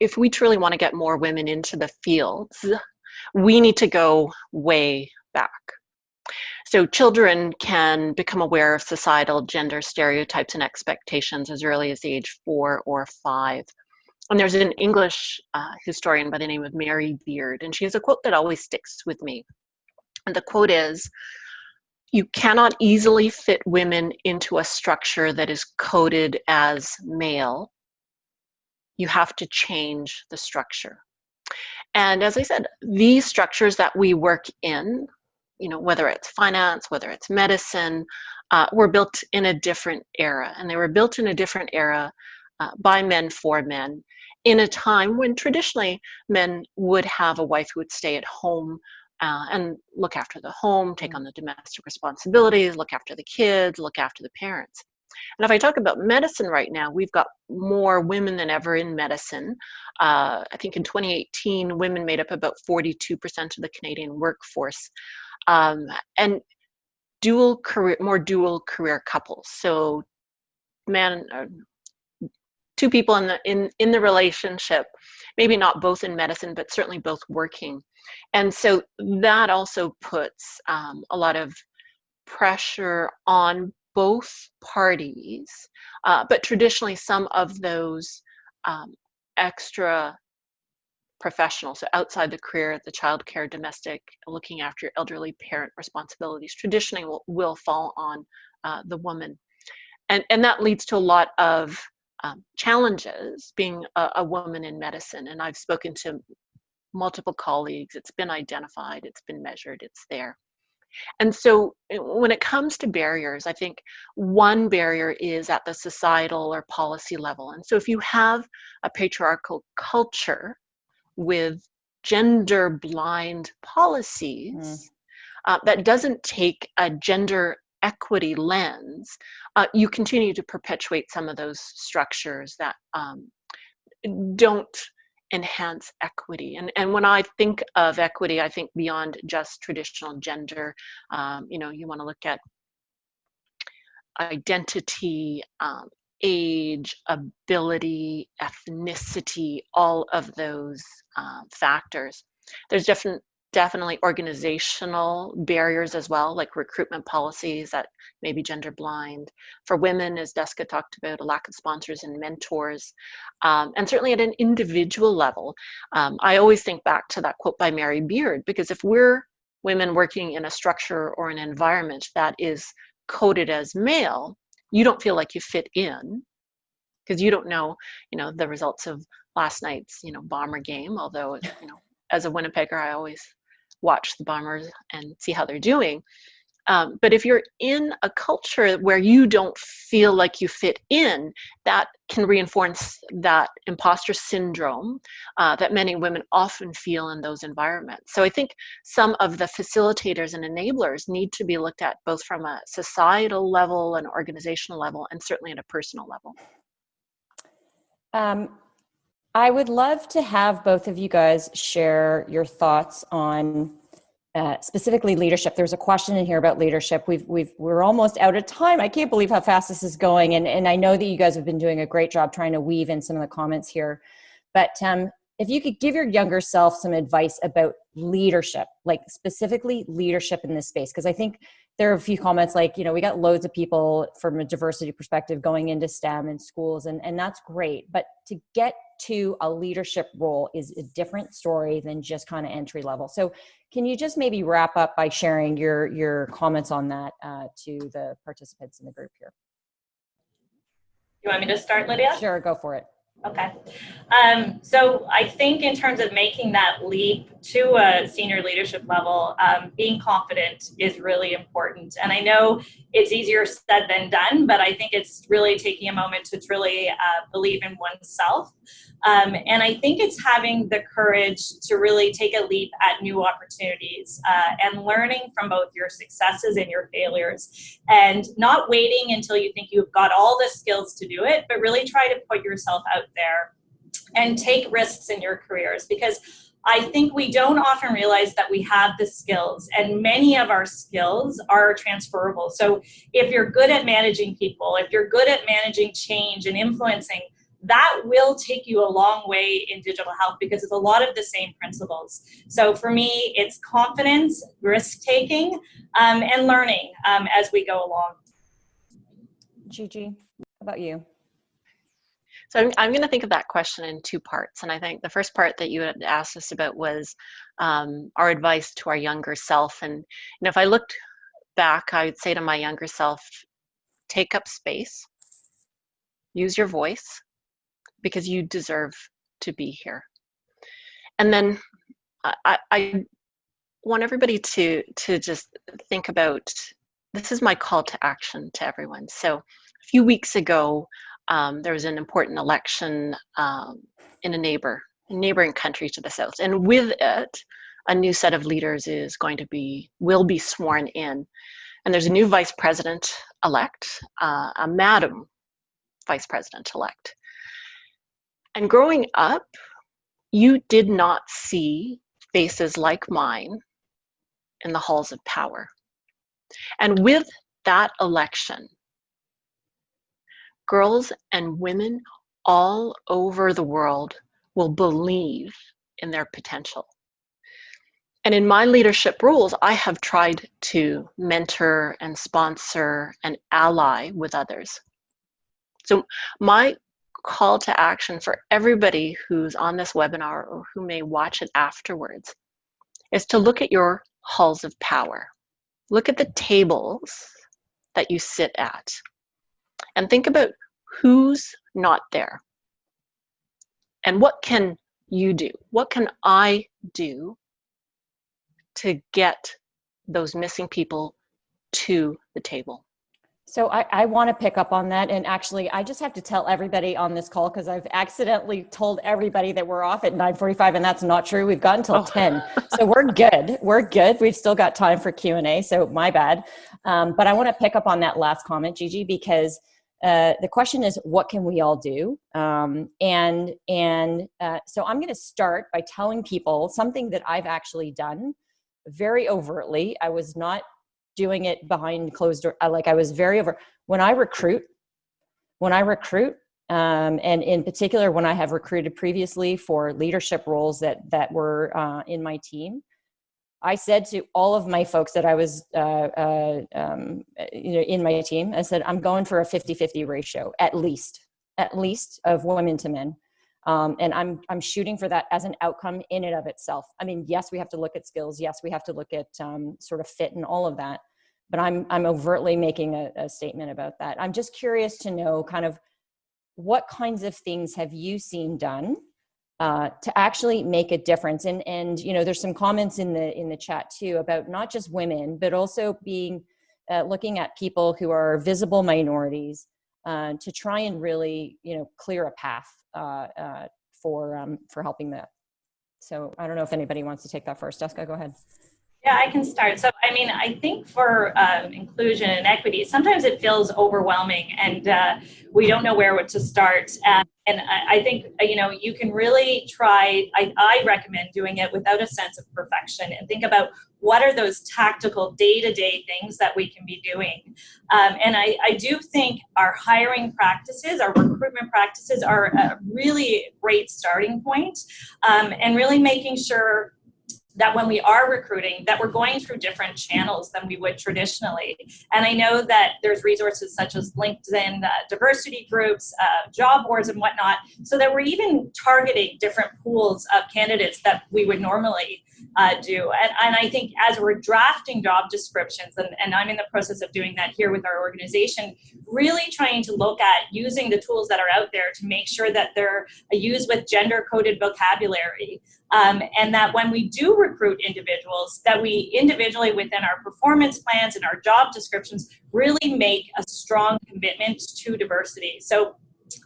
if we truly want to get more women into the fields, we need to go way back. So children can become aware of societal gender stereotypes and expectations as early as age 4 or 5. And there's an English historian by the name of Mary Beard, and she has a quote that always sticks with me. And the quote is, "You cannot easily fit women into a structure that is coded as male. You have to change the structure." And as I said, these structures that we work in, whether it's finance, whether it's medicine, were built in a different era. And they were built in a different era by men for men, in a time when traditionally men would have a wife who would stay at home and look after the home, take on the domestic responsibilities, look after the kids, look after the parents. And if I talk about medicine right now, we've got more women than ever in medicine. I think in 2018, women made up about 42% of the Canadian workforce. And more dual career couples. So two people in the relationship, maybe not both in medicine, but certainly both working. And so that also puts a lot of pressure on both parties, but traditionally some of those extra professionals, so outside the career, the childcare, domestic, looking after your elderly parent responsibilities, traditionally will fall on the woman. And that leads to a lot of challenges being a woman in medicine. And I've spoken to multiple colleagues. It's been identified, it's been measured, it's there. And so when it comes to barriers, I think one barrier is at the societal or policy level. And so if you have a patriarchal culture with gender blind policies that doesn't take a gender equity lens, you continue to perpetuate some of those structures that don't enhance equity. And when I think of equity, I think beyond just traditional gender. You want to look at identity, age, ability, ethnicity, all of those factors. There's definitely organizational barriers as well, like recruitment policies that may be gender blind. For women, as Duska talked about, a lack of sponsors and mentors. And certainly at an individual level, I always think back to that quote by Mary Beard, because if we're women working in a structure or an environment that is coded as male, you don't feel like you fit in because you don't know, the results of last night's, Bomber game. Although, as a Winnipegger, I always watch the Bombers and see how they're doing. But if you're in a culture where you don't feel like you fit in, that can reinforce that imposter syndrome that many women often feel in those environments. So I think some of the facilitators and enablers need to be looked at both from a societal level, an organizational level, and certainly at a personal level. I would love to have both of you guys share your thoughts on specifically leadership. There's a question in here about leadership. We're almost out of time. I can't believe how fast this is going. And I know that you guys have been doing a great job trying to weave in some of the comments here. But if you could give your younger self some advice about leadership, like specifically leadership in this space, because I think there are a few comments like, we got loads of people from a diversity perspective going into STEM in schools, and that's great. But to get to a leadership role is a different story than just kind of entry level. So can you just maybe wrap up by sharing your comments on that to the participants in the group here? You want me to start, Lydia? Sure, go for it. Okay. So I think in terms of making that leap to a senior leadership level, being confident is really important. And I know it's easier said than done, but I think it's really taking a moment to truly believe in oneself. And I think it's having the courage to really take a leap at new opportunities and learning from both your successes and your failures, and not waiting until you think you've got all the skills to do it, but really try to put yourself out there and take risks in your careers, because I think we don't often realize that we have the skills, and many of our skills are transferable. So if you're good at managing people, if you're good at managing change and influencing, that will take you a long way in digital health because it's a lot of the same principles. So for me, it's confidence, risk-taking, and learning as we go along. Gigi, how about you? So I'm going to think of that question in two parts. And I think the first part that you had asked us about was our advice to our younger self. And if I looked back, I would say to my younger self, take up space, use your voice, because you deserve to be here. And then I want everybody to just think about, this is my call to action to everyone. So a few weeks ago, there was an important election in a neighboring country to the south, and with it, a new set of leaders will be sworn in, and there's a new vice president-elect, a madam vice president-elect. And growing up, you did not see faces like mine in the halls of power. And with that election, girls and women all over the world will believe in their potential. And in my leadership roles, I have tried to mentor and sponsor and ally with others. So my call to action for everybody who's on this webinar or who may watch it afterwards is to look at your halls of power. Look at the tables that you sit at and think about who's not there. And what can you do? What can I do to get those missing people to the table? So I want to pick up on that. And actually, I just have to tell everybody on this call, because I've accidentally told everybody that we're off at 9:45, and that's not true. We've got until 10. So we're good. We're good. We've still got time for Q&A, so my bad. But I want to pick up on that last comment, Gigi, because the question is, what can we all do? So I'm going to start by telling people something that I've actually done very overtly. I was not doing it behind closed doors. I was very over when I recruit, and in particular, when I have recruited previously for leadership roles that were in my team, I said to all of my folks that I was, in my team, I said, I'm going for a 50-50 ratio, at least of women to men. And I'm shooting for that as an outcome in and of itself. I mean, yes, we have to look at skills. Yes, we have to look at sort of fit and all of that. But I'm overtly making a statement about that. I'm just curious to know kind of what kinds of things have you seen done to actually make a difference. And there's some comments in the chat too about not just women, but also being looking at people who are visible minorities to try and really clear a path for helping that. So I don't know if anybody wants to take that first. Duska, go ahead. Yeah, I can start. So, I mean, I think for inclusion and equity, sometimes it feels overwhelming and we don't know where to start. And I think, you can really try, I recommend doing it without a sense of perfection and think about what are those tactical day-to-day things that we can be doing. And I do think our hiring practices, our recruitment practices are a really great starting point, and really making sure that when we are recruiting, that we're going through different channels than we would traditionally. And I know that there's resources such as LinkedIn, diversity groups, job boards and whatnot, so that we're even targeting different pools of candidates that we would normally do. And I think as we're drafting job descriptions, and I'm in the process of doing that here with our organization, really trying to look at using the tools that are out there to make sure that they're used with gender-coded vocabulary. And that when we do recruit individuals, that we individually within our performance plans and our job descriptions really make a strong commitment to diversity. So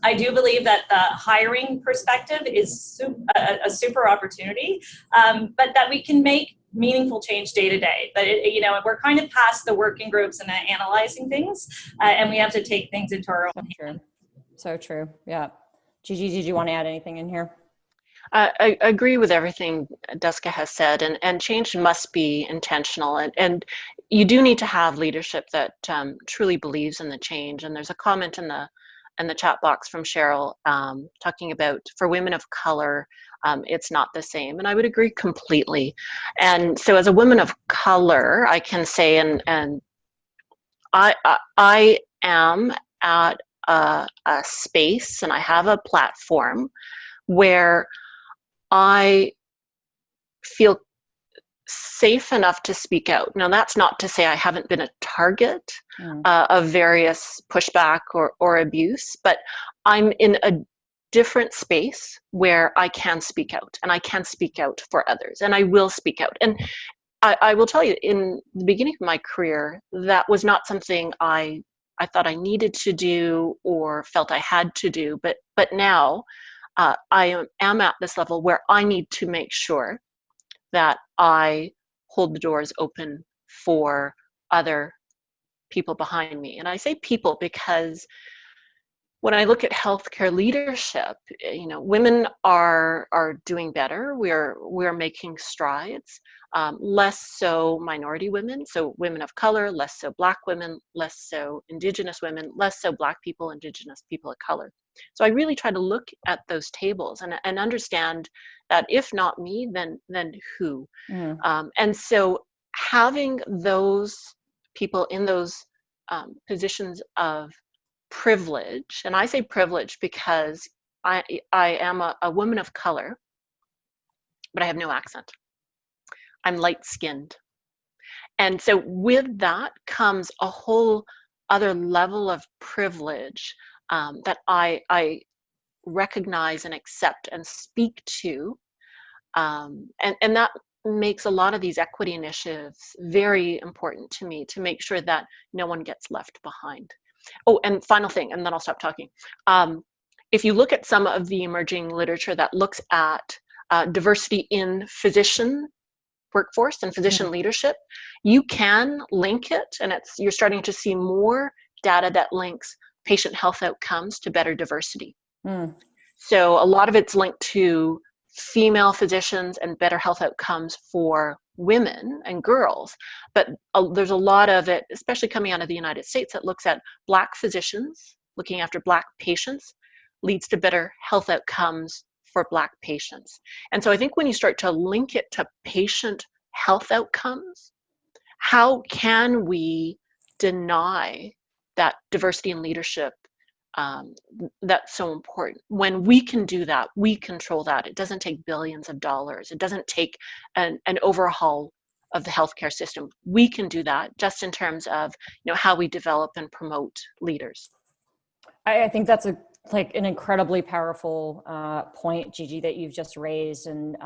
I do believe that the hiring perspective is a super opportunity, but that we can make meaningful change day to day. But we're kind of past the working groups and analyzing things, and we have to take things into our own hands. So true. Yeah. Gigi, did you want to add anything in here? I agree with everything Duska has said, and change must be intentional, and you do need to have leadership that truly believes in the change. And there's a comment in the chat box from Cheryl talking about for women of color, it's not the same, and I would agree completely. And so as a woman of color, I can say, and I am at a space and I have a platform where I feel safe enough to speak out. Now, that's not to say I haven't been a target of various pushback or abuse, but I'm in a different space where I can speak out, and I can speak out for others, and I will speak out. And I will tell you, in the beginning of my career, that was not something I thought I needed to do or felt I had to do. But now I am at this level where I need to make sure that I hold the doors open for other people behind me. And I say people because when I look at healthcare leadership, you know, women are doing better. We're making strides. Less so minority women, so women of color, less so Black women, less so Indigenous women, less so Black people, Indigenous people of color. So I really try to look at those tables and understand that if not me, then who? And so having those people in those positions of privilege, and I say privilege because I am a woman of color, but I have no accent. I'm light-skinned. And so with that comes a whole other level of privilege that I recognize and accept and speak to. And that makes a lot of these equity initiatives very important to me, to make sure that no one gets left behind. Oh, and final thing, and then I'll stop talking. If you look at some of the emerging literature that looks at diversity in physician workforce and physician leadership, you can link it, and you're starting to see more data that links patient health outcomes to better diversity. So a lot of it's linked to female physicians and better health outcomes for women and girls, but there's a lot of it, especially coming out of the United States, that looks at Black physicians looking after Black patients leads to better health outcomes for Black patients. And so I think when you start to link it to patient health outcomes, how can we deny that diversity in leadership that's so important? When we can do that, we control that. It doesn't take billions of dollars. It doesn't take an overhaul of the healthcare system. We can do that just in terms of, you know, how we develop and promote leaders. I think that's like an incredibly powerful point, Gigi, that you've just raised. And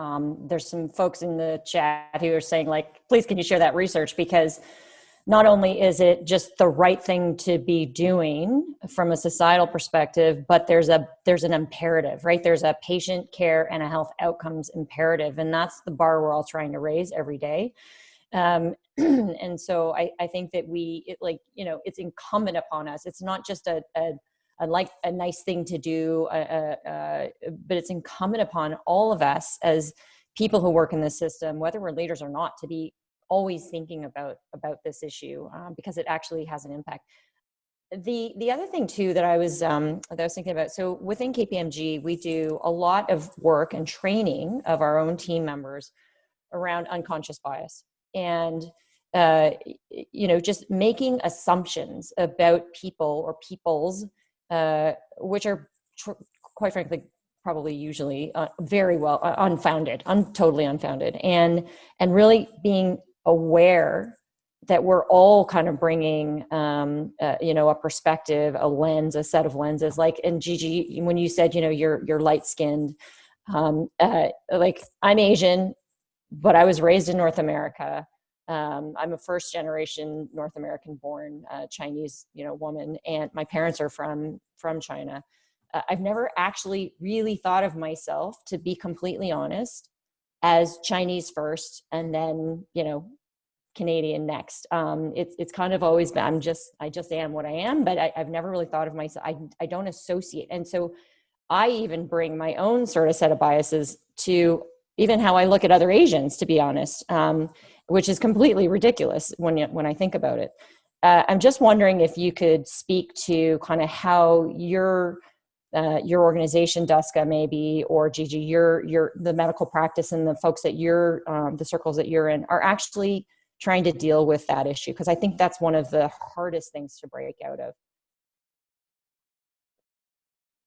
there's some folks in the chat who are saying, like, please, can you share that research? Because not only is it just the right thing to be doing from a societal perspective, but there's an imperative, right? There's a patient care and a health outcomes imperative. And that's the bar we're all trying to raise every day. And so I think that it's incumbent upon us. It's not just a nice thing to do, but it's incumbent upon all of us as people who work in the system, whether we're leaders or not, to be always thinking about this issue because it actually has an impact. The other thing too that I was thinking about, so within KPMG, we do a lot of work and training of our own team members around unconscious bias and just making assumptions about people or people's which are quite frankly probably usually very well unfounded, totally unfounded, and really being aware that we're all kind of bringing a perspective, a lens, a set of lenses. Like, and Gigi, when you said you're light skinned, like I'm Asian, but I was raised in North America. I'm a first generation North American born Chinese, woman, and my parents are from China. I've never actually really thought of myself, to be completely honest, as Chinese first and then, Canadian next. It's kind of always been, I just am what I am, but I've never really thought of myself. I don't associate. And so I even bring my own sort of set of biases to even how I look at other Asians, to be honest, which is completely ridiculous when I think about it. I'm just wondering if you could speak to kind of how your organization, Duska, maybe, or Gigi, the medical practice and the folks that the circles that you're in are actually trying to deal with that issue, because I think that's one of the hardest things to break out of.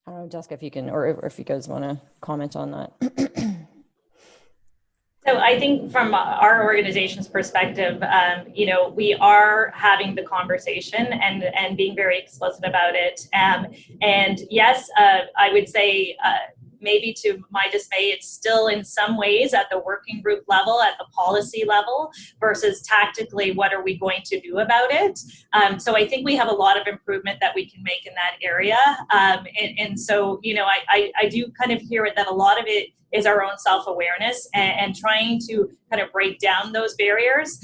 I don't know, Duska, if you can, or if you guys want to comment on that. So I think from our organization's perspective, we are having the conversation and being very explicit about it. And yes, I would say maybe to my dismay, it's still in some ways at the working group level, at the policy level, versus tactically, what are we going to do about it? So I think we have a lot of improvement that we can make in that area. And so, I do kind of hear it that a lot of it is our own self-awareness and trying to kind of break down those barriers.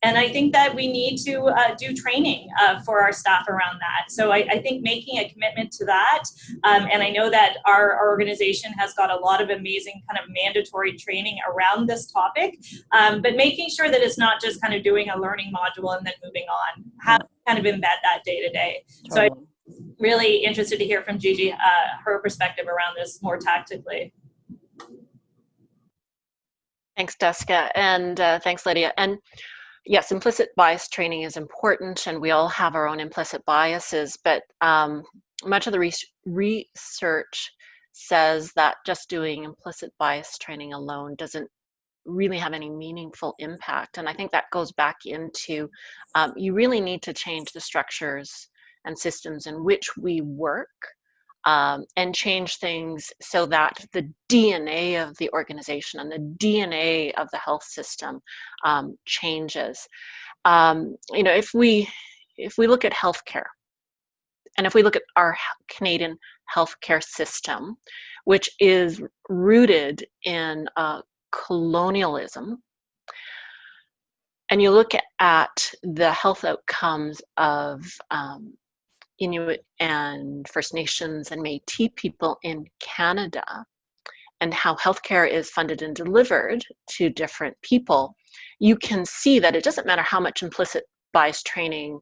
And I think that we need to do training for our staff around that. So I think making a commitment to that, and I know that our organization has got a lot of amazing kind of mandatory training around this topic, but making sure that it's not just kind of doing a learning module and then moving on, how to kind of embed that day to day. So I'm really interested to hear from Gigi, her perspective around this more tactically. Thanks, Duska, and thanks, Lydia. And yes, implicit bias training is important, and we all have our own implicit biases, but much of the research says that just doing implicit bias training alone doesn't really have any meaningful impact. And I think that goes back into you really need to change the structures and systems in which we work, and change things so that the DNA of the organization and the DNA of the health system changes. If we look at healthcare, and if we look at our Canadian healthcare system, which is rooted in colonialism, and you look at the health outcomes of Inuit and First Nations and Métis people in Canada, and how healthcare is funded and delivered to different people, you can see that it doesn't matter how much implicit bias training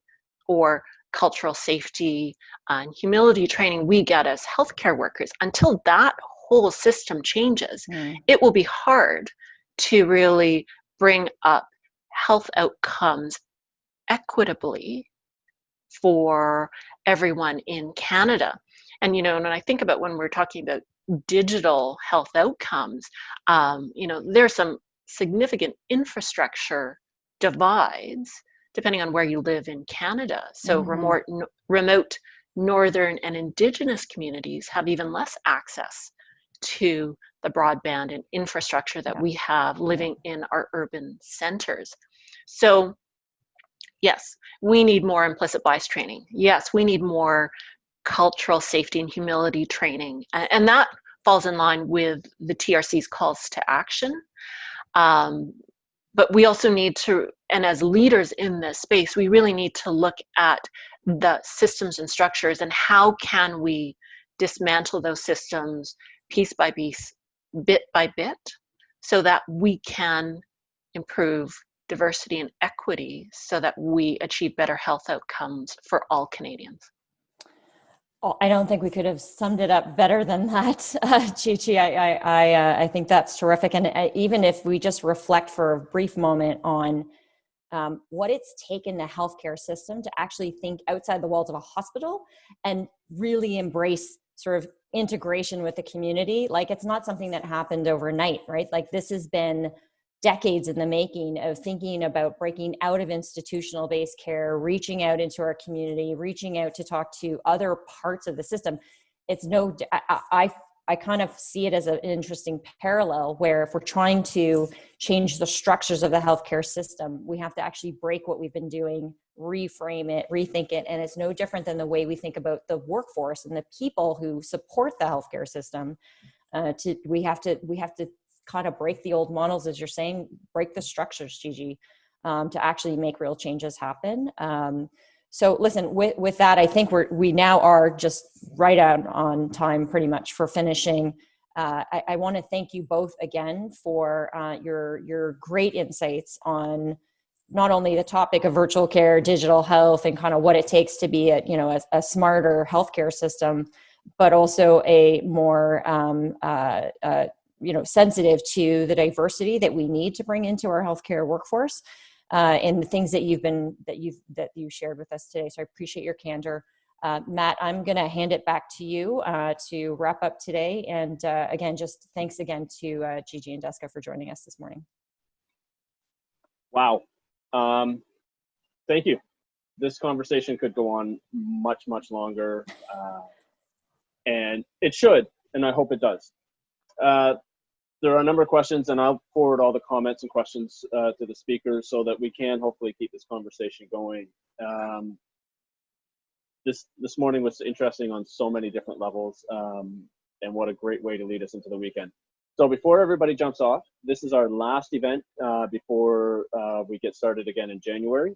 or cultural safety and humility training we get as healthcare workers. Until that whole system changes, it will be hard to really bring up health outcomes equitably for everyone in Canada. And when I think about when we're talking about digital health outcomes, there's some significant infrastructure divides depending on where you live in Canada. So remote northern and Indigenous communities have even less access to the broadband and infrastructure that we have living in our urban centers. So yes, we need more implicit bias training. Yes, we need more cultural safety and humility training. And that falls in line with the TRC's calls to action. But we also need to, and as leaders in this space, we really need to look at the systems and structures and how can we dismantle those systems piece by piece, bit by bit, so that we can improve diversity and equity so that we achieve better health outcomes for all Canadians. Oh, I don't think we could have summed it up better than that, Gigi. I think that's terrific. And even if we just reflect for a brief moment on what it's taken the healthcare system to actually think outside the walls of a hospital and really embrace sort of integration with the community, like it's not something that happened overnight, right? Like this has been decades in the making of thinking about breaking out of institutional based care, reaching out into our community, reaching out to talk to other parts of the system. It's I kind of see it as an interesting parallel where if we're trying to change the structures of the healthcare system, we have to actually break what we've been doing, reframe it, rethink it. And it's no different than the way we think about the workforce and the people who support the healthcare system. We have to kind of break the old models, as you're saying, break the structures, Gigi, to actually make real changes happen. So listen, with that, I think we now are just right out on time pretty much for finishing. I want to thank you both again for your great insights on not only the topic of virtual care, digital health, and kind of what it takes to be a smarter healthcare system, but also a more sensitive to the diversity that we need to bring into our healthcare workforce, and the things that you shared with us today. So I appreciate your candor. Matt, I'm going to hand it back to you to wrap up today. And again, just thanks again to Gigi and Duska for joining us this morning. Wow. Thank you. This conversation could go on much, much longer, and it should, and I hope it does. There are a number of questions, and I'll forward all the comments and questions to the speakers so that we can hopefully keep this conversation going. This morning was interesting on so many different levels, and what a great way to lead us into the weekend. So before everybody jumps off, this is our last event before we get started again in January.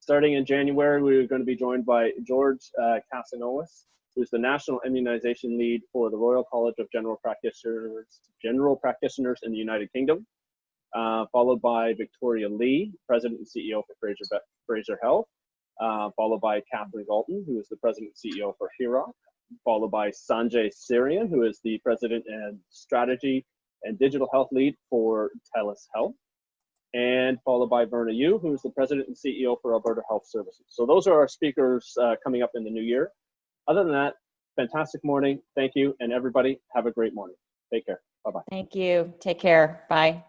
Starting in January, we're going to be joined by George Casanois, who's the National Immunization Lead for the Royal College of General Practitioners in the United Kingdom, followed by Victoria Lee, President and CEO for Fraser Health, followed by Catherine Galton, who is the President and CEO for HEROC, followed by Sanjay Sirian, who is the President and Strategy and Digital Health Lead for TELUS Health, and followed by Verna Yu, who is the President and CEO for Alberta Health Services. So those are our speakers coming up in the new year. Other than that, fantastic morning. Thank you. And everybody, have a great morning. Take care. Bye-bye. Thank you. Take care. Bye.